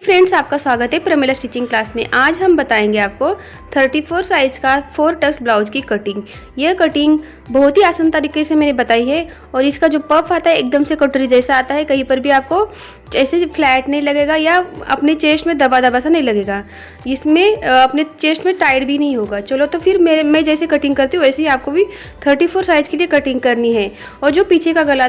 Friends, आपका स्वागत है प्रमिला स्टिचिंग क्लास में। आज हम बताएंगे आपको 34 साइज़ का 4 टक्स ब्लाउज की कटिंग। यह कटिंग बहुत ही आसान तरीके से मैंने बताई है और इसका जो पफ आता है एकदम से कटोरी जैसा आता है। कहीं पर भी आपको ऐसे फ्लैट नहीं लगेगा या अपने चेस्ट में दबा दबा सा नहीं लगेगा। इसमें अपने चेस्ट में टाइट भी नहीं होगा। चलो तो फिर मैं जैसे कटिंग करती हूँ वैसे ही आपको भी 34 साइज़ के लिए कटिंग करनी है। और जो पीछे का गला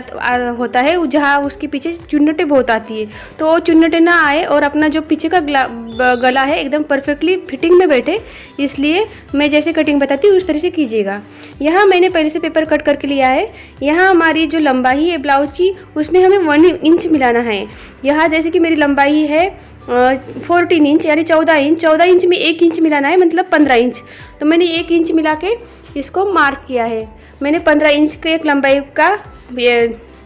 होता है जहाँ उसके पीछे चुन्नटें बहुत आती है, तो वो चुन्नटें ना आए और अपना जो पीछे का गला है एकदम परफेक्टली फिटिंग में बैठे, इसलिए मैं जैसे कटिंग बताती हूँ उस तरह से कीजिएगा। यहाँ मैंने पहले से पेपर कट करके लिया है। यहाँ हमारी जो लंबाई है ब्लाउज की उसमें हमें 1 इंच मिलाना है। यहाँ जैसे कि मेरी लंबाई है 14 इंच यानी 14 इंच। 14 इंच में 1 इंच मिलाना है, मतलब 15 इंच। तो मैंने 1 इंच मिला के इसको मार्क किया है। मैंने 15 इंच के एक लंबाई का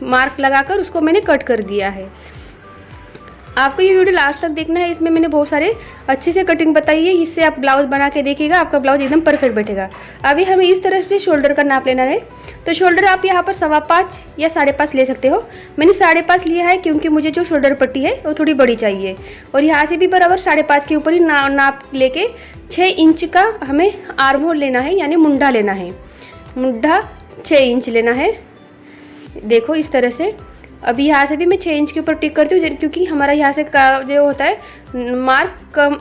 मार्क लगाकर उसको मैंने कट कर दिया है। आपको ये वीडियो लास्ट तक देखना है, इसमें मैंने बहुत सारे अच्छे से कटिंग बताई है। इससे आप ब्लाउज बना के देखिएगा, आपका ब्लाउज एकदम परफेक्ट बैठेगा। अभी हमें इस तरह से शोल्डर का नाप लेना है। तो शोल्डर आप यहाँ पर 5.25 या 5.5 ले सकते हो। मैंने 5.5 लिया है क्योंकि मुझे जो शोल्डर पट्टी है वो थोड़ी बड़ी चाहिए। और यहाँ से भी बराबर 5.5 के ऊपर ही नाप लेके 6 इंच का हमें आर्म होल लेना है, यानी मुंडा लेना है। मुंडा 6 इंच लेना है। देखो इस तरह से। अभी यहाँ से भी मैं 6 इंच के ऊपर टिक करती हूँ, क्योंकि हमारा यहाँ से का जो होता है मार्क कम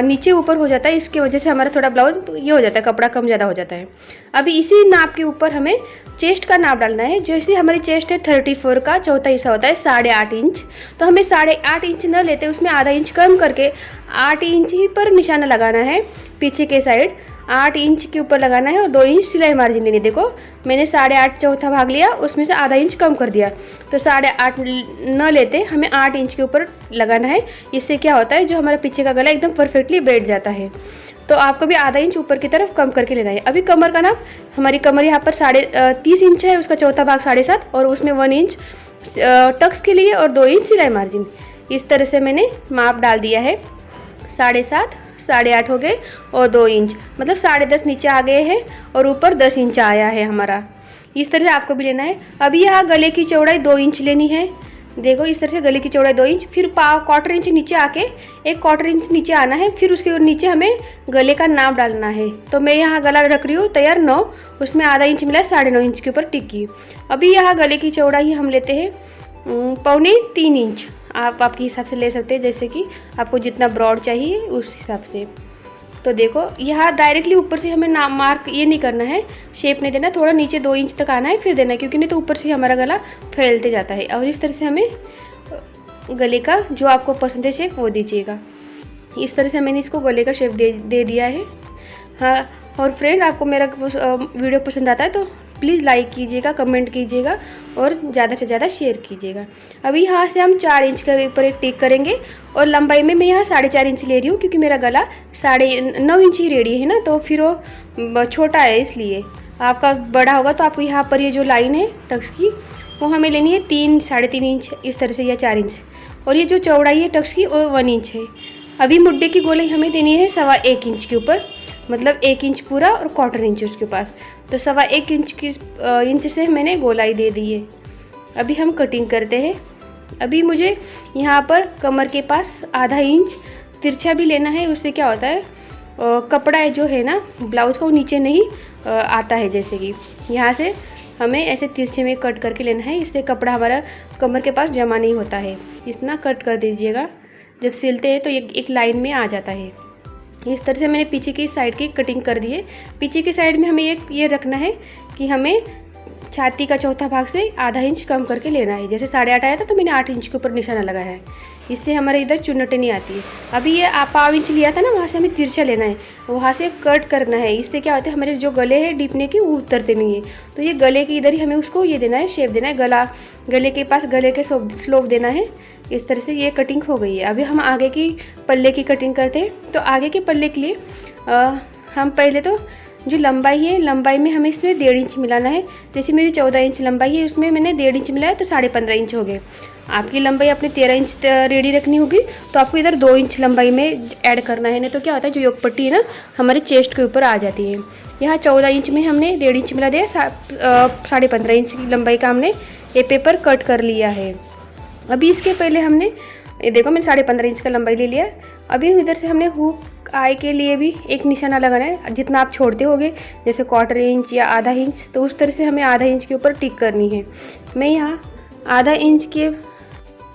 नीचे ऊपर हो जाता है, इसकी वजह से हमारा थोड़ा ब्लाउज ये हो जाता है, कपड़ा कम ज़्यादा हो जाता है। अभी इसी नाप के ऊपर हमें चेस्ट का नाप डालना है। जैसे हमारी चेस्ट है 34 का चौथा हिस्सा होता है 8.5 इंच, तो हमें 8.5 इंच न लेते उसमें आधा इंच कम करके 8 इंच ही पर निशाना लगाना है। पीछे के साइड 8 इंच के ऊपर लगाना है और 2 इंच सिलाई मार्जिन लेनी। देखो मैंने 8.5 चौथा भाग लिया, उसमें से आधा इंच कम कर दिया, तो 8.5 न लेते हमें 8 इंच के ऊपर लगाना है। इससे क्या होता है, जो हमारा पीछे का गला एकदम परफेक्टली बैठ जाता है। तो आपको भी आधा इंच ऊपर की तरफ कम करके लेना है। अभी कमर का नाप, हमारी कमर यहाँ पर 30 इंच है, उसका चौथा भाग 7.5 और उसमें 1 इंच टक्स के लिए और 2 इंच सिलाई मार्जिन। इस तरह से मैंने माप डाल दिया है। 7.5 8.5 हो गए और 2 इंच, मतलब 10.5 नीचे आ गए हैं और ऊपर 10 इंच आया है हमारा। इस तरह से आपको भी लेना है। अभी यहाँ गले की चौड़ाई 2 इंच लेनी है। देखो इस तरह से गले की चौड़ाई 2 इंच, फिर 1/4 इंच नीचे आके 1/4 इंच नीचे आना है। फिर उसके नीचे हमें गले का नाप डालना है। तो मैं यहाँ गला रख रही हूँ तैयार 9, उसमें आधा इंच मिला है 9.5 इंच के ऊपर टिक्की। अभी यहाँ गले की चौड़ाई हम लेते हैं 2.25 इंच। आप आपके हिसाब से ले सकते हैं, जैसे कि आपको जितना ब्रॉड चाहिए उस हिसाब से। तो देखो यहाँ डायरेक्टली ऊपर से हमें नाम मार्क ये नहीं करना है, शेप नहीं देना, थोड़ा नीचे 2 इंच तक आना है फिर देना है, क्योंकि नहीं तो ऊपर से हमारा गला फैलते जाता है। और इस तरह से हमें गले का जो आपको पसंद है शेप वो दीजिएगा। इस तरह से मैंने इसको गले का शेप दे दिया है। हाँ, और फ्रेंड आपको मेरा वीडियो पसंद आता है तो प्लीज़ लाइक कीजिएगा, कमेंट कीजिएगा और ज़्यादा से ज़्यादा शेयर कीजिएगा। अभी यहाँ से हम 4 इंच के ऊपर एक टिक करेंगे और लंबाई में मैं यहाँ 4.5 इंच ले रही हूँ, क्योंकि मेरा गला 9.5 इंच ही रेडी है ना, तो फिर वो छोटा है, इसलिए आपका बड़ा होगा। तो आपको यहाँ पर ये जो लाइन है टक्स की वो हमें लेनी है 3-3.5 इंच इस तरह से, या 4 इंच। और ये जो चौड़ाई है टक्स की वो 1 इंच है। अभी मुड्ढे की गोलाई हमें देनी है 1.25 इंच के ऊपर, मतलब 1 इंच पूरा और 1/4 इंच उसके पास, तो 1.25 इंच से मैंने गोलाई दे दी है। अभी हम कटिंग करते हैं। अभी मुझे यहाँ पर कमर के पास आधा इंच तिरछा भी लेना है। उससे क्या होता है, कपड़ा जो है ना ब्लाउज का वो नीचे नहीं आता है। जैसे कि यहाँ से हमें ऐसे तिरछे में कट करके लेना है, इससे कपड़ा हमारा कमर के पास जमा नहीं होता है। इतना कट कर दीजिएगा, जब सिलते हैं तो एक लाइन में आ जाता है। इस तरह से मैंने पीछे की साइड की कटिंग कर दी है। पीछे की साइड में हमें ये रखना है कि हमें छाती का चौथा भाग से आधा इंच कम करके लेना है। जैसे 8.5 आया था तो मैंने 8 इंच के ऊपर निशाना लगाया है, इससे हमारे इधर चुन्नटें नहीं आती है। अभी ये 1/2 इंच लिया था ना, वहाँ से हमें तिरछा लेना है, वहाँ से कट करना है। इससे क्या होता है, हमारे जो गले हैं डीपने के वो उतरते नहीं है। तो ये गले के इधर ही हमें उसको ये देना है, शेप देना है, गले के पास गले के स्लोप देना है। इस तरह से ये कटिंग हो गई है। अभी हम आगे की पल्ले की कटिंग करते हैं। तो आगे के पल्ले के लिए हम पहले तो जो लंबाई है, लंबाई में हमें इसमें 1.5 इंच मिलाना है। जैसे मेरी 14 इंच लंबाई है, उसमें मैंने 1.5 इंच मिलाया तो 15.5 इंच हो गए। आपकी लंबाई अपने 13 इंच रेडी रखनी होगी, तो आपको इधर 2 इंच लंबाई में ऐड करना है। नहीं तो क्या होता है, जो योग पट्टी है ना हमारे चेस्ट के ऊपर आ जाती है। यहाँ 14 इंच में हमने 1.5 इंच मिला दिया, 15.5 इंच की लंबाई का हमने ये पेपर कट कर लिया है। अभी इसके पहले हमने ये देखो मैंने 15.5 इंच का लंबाई ले लिया। अभी इधर से हमने हुक आई के लिए भी एक निशाना लगाना है। जितना आप छोड़ते होगे जैसे 1/4 इंच या आधा इंच, तो उस तरह से हमें आधा इंच के ऊपर टिक करनी है। मैं यहाँ आधा इंच के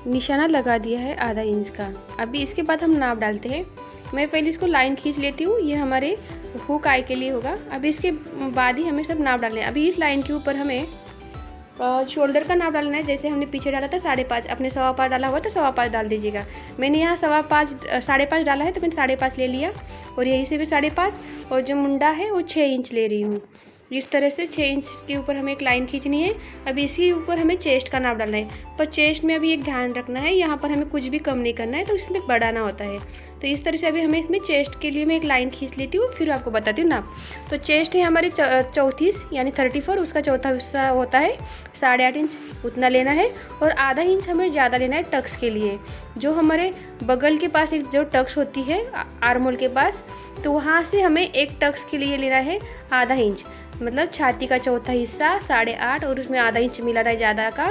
निशाना लगा दिया है, आधा इंच का। अभी इसके बाद हम नाप डालते हैं। मैं पहले इसको लाइन खींच लेती हूँ, ये हमारे हुक आई के लिए होगा। अभी इसके बाद ही हमें सब नाप डालना है। अभी इस लाइन के ऊपर हमें शोल्डर का नाप डालना है। जैसे हमने पीछे डाला था 5.5, अपने 5.25 डाला होगा तो 5.25 डाल दीजिएगा। मैंने यहाँ 5.5 डाला है तो मैंने 5.5 ले लिया, और यहीं से भी 5.5, और जो मुंडा है वो 6 इंच ले रही हूँ। इस तरह से 6 इंच के ऊपर हमें एक लाइन खींचनी है। अभी इसी ऊपर हमें चेस्ट का नाप डालना है, पर चेस्ट में अभी एक ध्यान रखना है, यहाँ पर हमें कुछ भी कम नहीं करना है, तो इसमें बढ़ाना होता है। तो इस तरह से अभी हमें इसमें चेस्ट के लिए मैं एक लाइन खींच लेती हूँ, फिर आपको बताती हूँ नाप। तो चेस्ट है हमारी 34 यानी 34, उसका चौथा हिस्सा होता है 8.5 इंच, उतना लेना है। और आधा इंच हमें ज़्यादा लेना है टक्स के लिए। जो हमारे बगल के पास एक जो टक्स होती है आर्मोल के पास, तो वहाँ से हमें एक टक्स के लिए लेना है आधा इंच, मतलब छाती का चौथा हिस्सा 8.5, और उसमें आधा इंच मिलाना है ज़्यादा का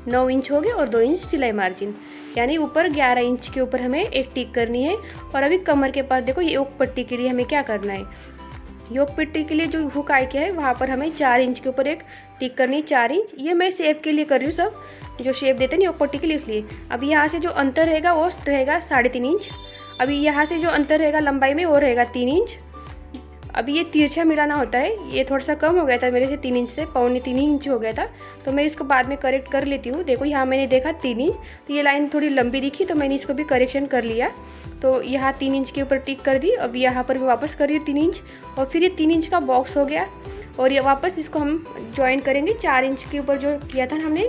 9 इंच हो गए, और 2 इंच सिलाई मार्जिन, यानी ऊपर 11 इंच के ऊपर हमें एक टिक करनी है। और अभी कमर के पास देखो, योक पट्टी के लिए हमें क्या करना है, योक पट्टी के लिए जो हुक आई के है वहाँ पर हमें 4 इंच के ऊपर एक टिक करनी है, 4 इंच। ये मैं शेप के लिए कर रही हूँ, सब जो शेप देते हैं योक पट्टी के लिए, इसलिए। अभी यहाँ से जो अंतर रहेगा वो रहेगा 3.5 इंच। अभी यहाँ से जो अंतर रहेगा लंबाई में वो रहेगा 3 इंच। अभी ये तिरछा मिलाना होता है, ये थोड़ा सा कम हो गया था मेरे से 3 इंच से, 3.25 इंच हो गया था, तो मैं इसको बाद में करेक्ट कर लेती हूँ। देखो यहाँ मैंने देखा 3 इंच, तो ये लाइन थोड़ी लंबी दिखी, तो मैंने इसको भी करेक्शन कर लिया। तो यहाँ 3 इंच के ऊपर टिक कर दी। अब यहाँ पर भी वापस कर रही हूँ 3 इंच, और फिर ये 3 इंच का बॉक्स हो गया। और ये वापस इसको हम ज्वाइन करेंगे 4 इंच के ऊपर जो किया था हमने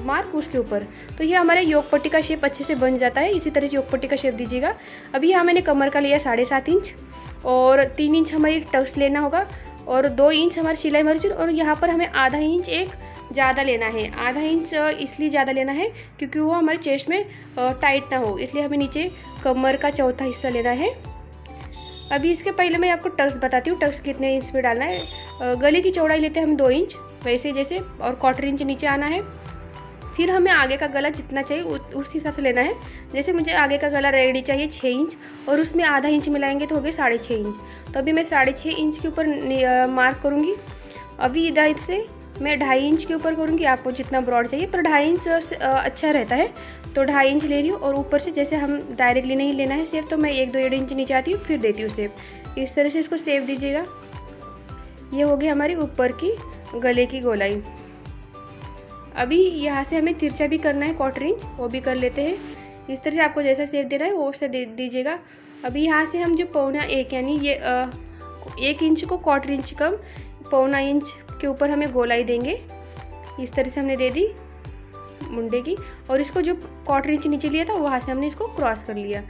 मार्क, उसके ऊपर। तो ये हमारे योक पट्टी का शेप अच्छे से बन जाता है। इसी तरह से योक पट्टी का शेप दीजिएगा। अभी यहाँ मैंने कमर का लिया 7.5 इंच, और 3 इंच हमारी टक्स लेना होगा, और 2 इंच हमारी सिलाई मार्जिन, और यहाँ पर हमें आधा इंच एक ज़्यादा लेना है। आधा इंच इसलिए ज़्यादा लेना है क्योंकि वो हमारे चेस्ट में टाइट ना हो, इसलिए हमें नीचे कमर का चौथा हिस्सा लेना है। अभी इसके पहले मैं आपको टक्स बताती हूँ, टक्स कितने इंच पे डालना है। गले की चौड़ाई लेते हैं हम 2 इंच, वैसे जैसे, और 1/4 इंच नीचे आना है। फिर हमें आगे का गला जितना चाहिए उस हिसाब से लेना है। जैसे मुझे आगे का गला रेडी चाहिए 6 इंच, और उसमें आधा इंच मिलाएंगे तो हो गए 6.5 इंच। तो अभी मैं 6.5 इंच के ऊपर मार्क करूँगी। अभी इधर से मैं 2.5 इंच के ऊपर करूँगी, आपको जितना ब्रॉड चाहिए, पर 2.5 इंच अच्छा रहता है, तो 2.5 इंच ले रही हूँ। और ऊपर से जैसे हम डायरेक्टली नहीं लेना है शेप, तो मैं 1-2 इंच नीचे आती हूँ, फिर देती हूँ शेप। इस तरह से इसको शेप दीजिएगा। ये होगी हमारी ऊपर की गले की गोलाई। अभी यहाँ से हमें तिरछा भी करना है 1/4 इंच, वो भी कर लेते हैं। इस तरह से आपको जैसा शेप देना है वो से दे दीजिएगा। अभी यहाँ से हम जो 1.25 यानी ये 1 इंच को 1/4 इंच कम 1.25 इंच के ऊपर हमें गोलाई देंगे। इस तरह से हमने दे दी मुंडे की, और इसको जो 1/4 इंच नीचे लिया था वहाँ से हमने इसको क्रॉस कर लिया।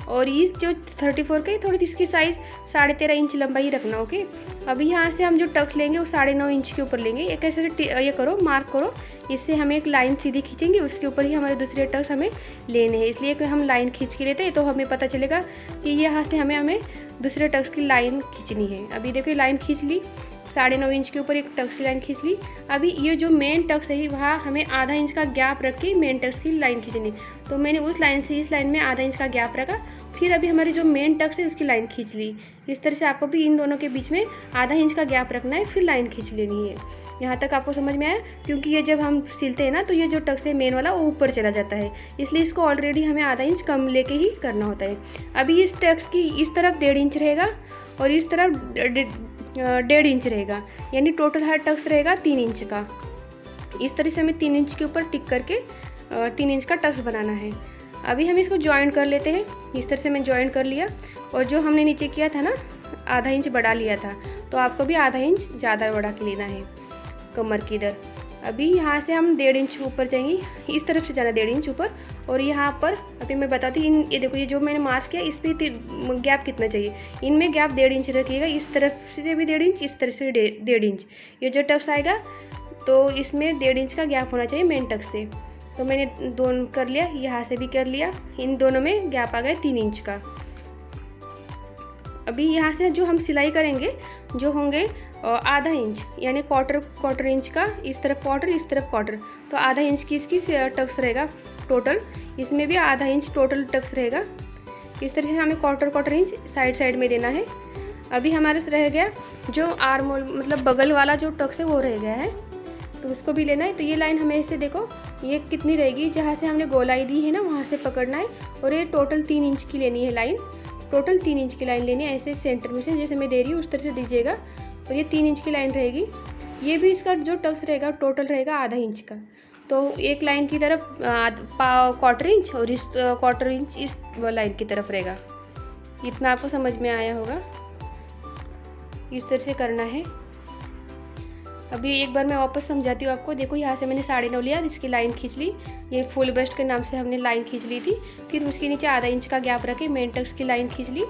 और इस जो 34 का थोड़ी इसकी साइज़ 13.5 इंच लंबाई रखना, ओके। अभी यहाँ से हम जो टक्स लेंगे वो 9.5 इंच के ऊपर लेंगे। एक ऐसे ये करो, मार्क करो, इससे हमें एक लाइन सीधी खींचेंगे, उसके ऊपर ही हमारे दूसरे टक्स हमें लेने हैं। इसलिए कि हम लाइन खींच के लेते हैं तो हमें पता चलेगा कि यहाँ से हमें दूसरे टक्स की लाइन खींचनी है। अभी देखो ये लाइन खींच ली, 9.5 इंच के ऊपर एक टक्स की लाइन खींच ली। अभी ये जो मेन टक्स है वहाँ हमें आधा इंच का गैप रख के मेन टक्स की लाइन खींचनी, तो मैंने उस लाइन से इस लाइन में आधा इंच का गैप रखा। फिर अभी हमारी जो मेन टक्स है उसकी लाइन खींच ली। इस तरह से आपको भी इन दोनों के बीच में आधा इंच का गैप रखना है, फिर लाइन खींच लेनी है। यहाँ तक आपको समझ में आया? क्योंकि ये जब हम सिलते हैं ना तो ये जो टक्स है मेन वाला वो ऊपर चला जाता है, इसलिए इसको ऑलरेडी हमें आधा इंच कम लेके ही करना होता है। अभी इस टक्स की इस तरफ 1.5 इंच रहेगा और इस तरफ 1.5 इंच रहेगा, यानी टोटल हर टक्स रहेगा 3 इंच का। इस तरह से हमें 3 इंच के ऊपर टिक करके 3 इंच का टक्स बनाना है। अभी हम इसको ज्वाइन कर लेते हैं। इस तरह से मैं ज्वाइन कर लिया, और जो हमने नीचे किया था ना आधा इंच बढ़ा लिया था, तो आपको भी आधा इंच ज़्यादा बढ़ा के लेना है कमर की इधर। अभी यहाँ से हम 1.5 इंच ऊपर जाएंगे, इस तरफ से जाना 1.5 इंच ऊपर। और यहाँ पर अभी मैं बताती हूँ, ये देखो ये जो मैंने मार्क किया इस पर गैप कितना चाहिए, इनमें गैप 1.5 इंच रखिएगा। इस तरफ से भी 1.5 इंच, इस तरफ से 1.5 इंच। ये जो टक्स आएगा तो इसमें 1.5 इंच का गैप होना चाहिए मेन टक्स से। तो मैंने दोनों कर लिया, यहाँ से भी कर लिया, इन दोनों में गैप आ गया 3 इंच का। अभी यहाँ से जो हम सिलाई करेंगे जो होंगे आधा इंच, यानी क्वार्टर इंच का, इस तरफ क्वार्टर इस तरफ क्वार्टर, तो आधा इंच की इसकी टक्स रहेगा टोटल, इसमें भी आधा इंच टोटल टक्स रहेगा। इस तरह से हमें क्वार्टर इंच साइड में देना है। अभी हमारे से रह गया जो आर्म होल मतलब बगल वाला जो टक्स है वो रह गया है, तो उसको भी लेना है। तो ये लाइन हमें इससे देखो ये कितनी रहेगी, जहाँ से हमने गोलाई दी है ना वहाँ से पकड़ना है, और ये टोटल 3 इंच की लेनी है लाइन, टोटल 3 इंच की लाइन लेनी है। ऐसे सेंटर में से जैसे मैं दे रही हूँ उस तरह से दीजिएगा, और ये 3 इंच की लाइन रहेगी। ये भी इसका जो टक्स रहेगा टोटल रहेगा आधा इंच का, तो एक लाइन की तरफ क्वार्टर इंच और इस क्वार्टर इंच इस लाइन की तरफ रहेगा। इतना आपको समझ में आया होगा, इस तरह से करना है। अभी एक बार मैं वापस समझाती हूँ आपको। देखो यहाँ से मैंने 9.5 लिया, इसकी लाइन खींच ली, ये फुल बेस्ट के नाम से हमने लाइन खींच ली थी। फिर उसके नीचे आधा इंच का गैप रखे मेन टक्स की लाइन खींच ली।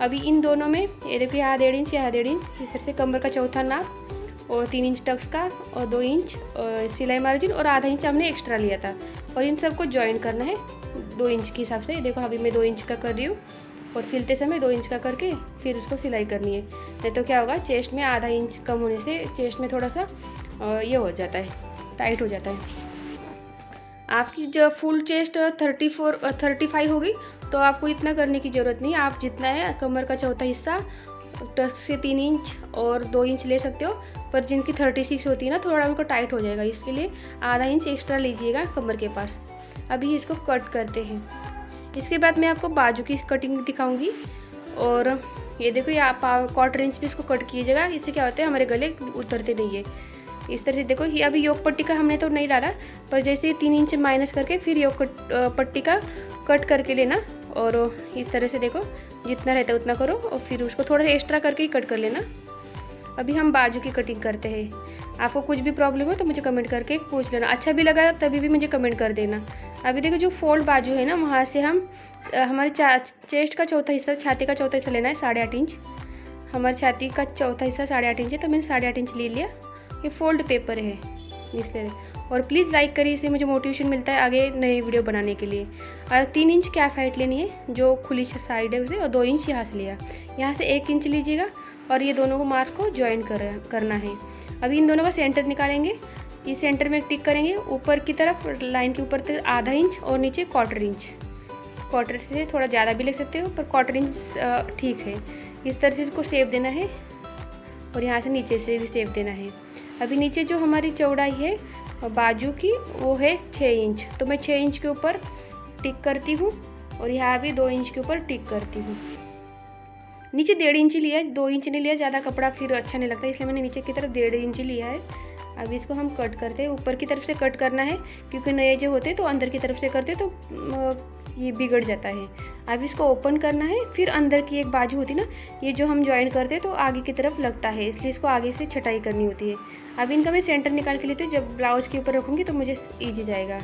अभी इन दोनों में ये देखो यहाँ 1.5 इंच, यहाँ 1.5 इंच, इस तरह से कमर का चौथा नाप और 3 इंच टक्स का और 2 इंच सिलाई मार्जिन और आधा इंच हमने एक्स्ट्रा लिया था, और इन सबको ज्वाइन करना है 2 इंच के हिसाब से। देखो अभी मैं 2 इंच का कर रही हूँ, और सिलते समय 2 इंच का करके फिर उसको सिलाई करनी है। नहीं तो क्या होगा, चेस्ट में आधा इंच कम होने से चेस्ट में थोड़ा सा ये हो जाता है, टाइट हो जाता है। आपकी जो फुल चेस्ट 35 होगी तो आपको इतना करने की ज़रूरत नहीं। आप जितना है कमर का चौथा हिस्सा टक्स से 3 इंच और 2 इंच ले सकते हो, पर जिनकी 36 होती है ना थोड़ा उनको टाइट हो जाएगा, इसके लिए आधा इंच एक्स्ट्रा लीजिएगा कमर के पास। अभी इसको कट करते हैं। इसके बाद मैं आपको बाजू की कटिंग दिखाऊंगी, और ये देखो ये आप क्वार्टर इंच भी इसको कट कीजिएगा। इससे क्या होता है हमारे गले उतरते नहीं है। इस तरह से देखो ये अभी योक पट्टी का हमने तो नहीं डाला, पर जैसे 3 इंच माइनस करके फिर योक पट्टी का कट करके लेना, और इस तरह से देखो जितना रहता है उतना करो, और फिर उसको थोड़ा एक्स्ट्रा करके ही कट कर लेना। अभी हम बाजू की कटिंग करते हैं। आपको कुछ भी प्रॉब्लम हो तो मुझे कमेंट करके पूछ लेना, अच्छा भी लगा तभी भी मुझे कमेंट कर देना। अभी देखो जो फोल्ड बाजू है ना वहाँ से हम हमारे चेस्ट का चौथा हिस्सा, छाती का चौथा हिस्सा लेना है 8.5 इंच। हमारी छाती का चौथा हिस्सा 8.5 इंच है, तो मैंने 8.5 इंच ले लिया। ये फोल्ड पेपर है इस तरह। और प्लीज़ लाइक करिए, इससे मुझे मोटिवेशन मिलता है आगे नए वीडियो बनाने के लिए। और 3 इंच कैफ हाइट लेनी है, जो खुली साइड है उसे, और 2 इंच यहाँ से लिया, यहाँ से 1 इंच लीजिएगा, और ये दोनों को मार्क को ज्वाइन करना है। अभी इन दोनों का सेंटर निकालेंगे, इस सेंटर में टिक करेंगे, ऊपर की तरफ लाइन के ऊपर तक आधा इंच और नीचे क्वार्टर इंच। क्वार्टर से थोड़ा ज़्यादा भी ले सकते हो, पर क्वार्टर इंच ठीक है। इस तरह से इसको सेप देना है, और यहाँ से नीचे से भी सेप देना है। अभी नीचे जो हमारी चौड़ाई है बाजू की वो है 6 इंच, तो मैं 6 इंच के ऊपर टिक करती हूँ, और यहाँ भी 2 इंच के ऊपर टिक करती हूँ। नीचे 1.5 इंच लिया है, 2 इंच नहीं लिया, ज़्यादा कपड़ा फिर अच्छा नहीं लगता, इसलिए मैंने नीचे की तरफ 1.5 इंच लिया है। अभी इसको हम कट करते हैं, ऊपर की तरफ से कट करना है, क्योंकि नए जो होते तो अंदर की तरफ से करते तो ये बिगड़ जाता है। अब इसको ओपन करना है, फिर अंदर की एक बाजू होती ना, ये जो हम ज्वाइन करते तो आगे की तरफ लगता है, इसलिए इसको आगे से छटाई करनी होती है। अब इनका मैं सेंटर निकाल के लेती हूँ, जब ब्लाउज के ऊपर रखूँगी तो मुझे ईजी जाएगा।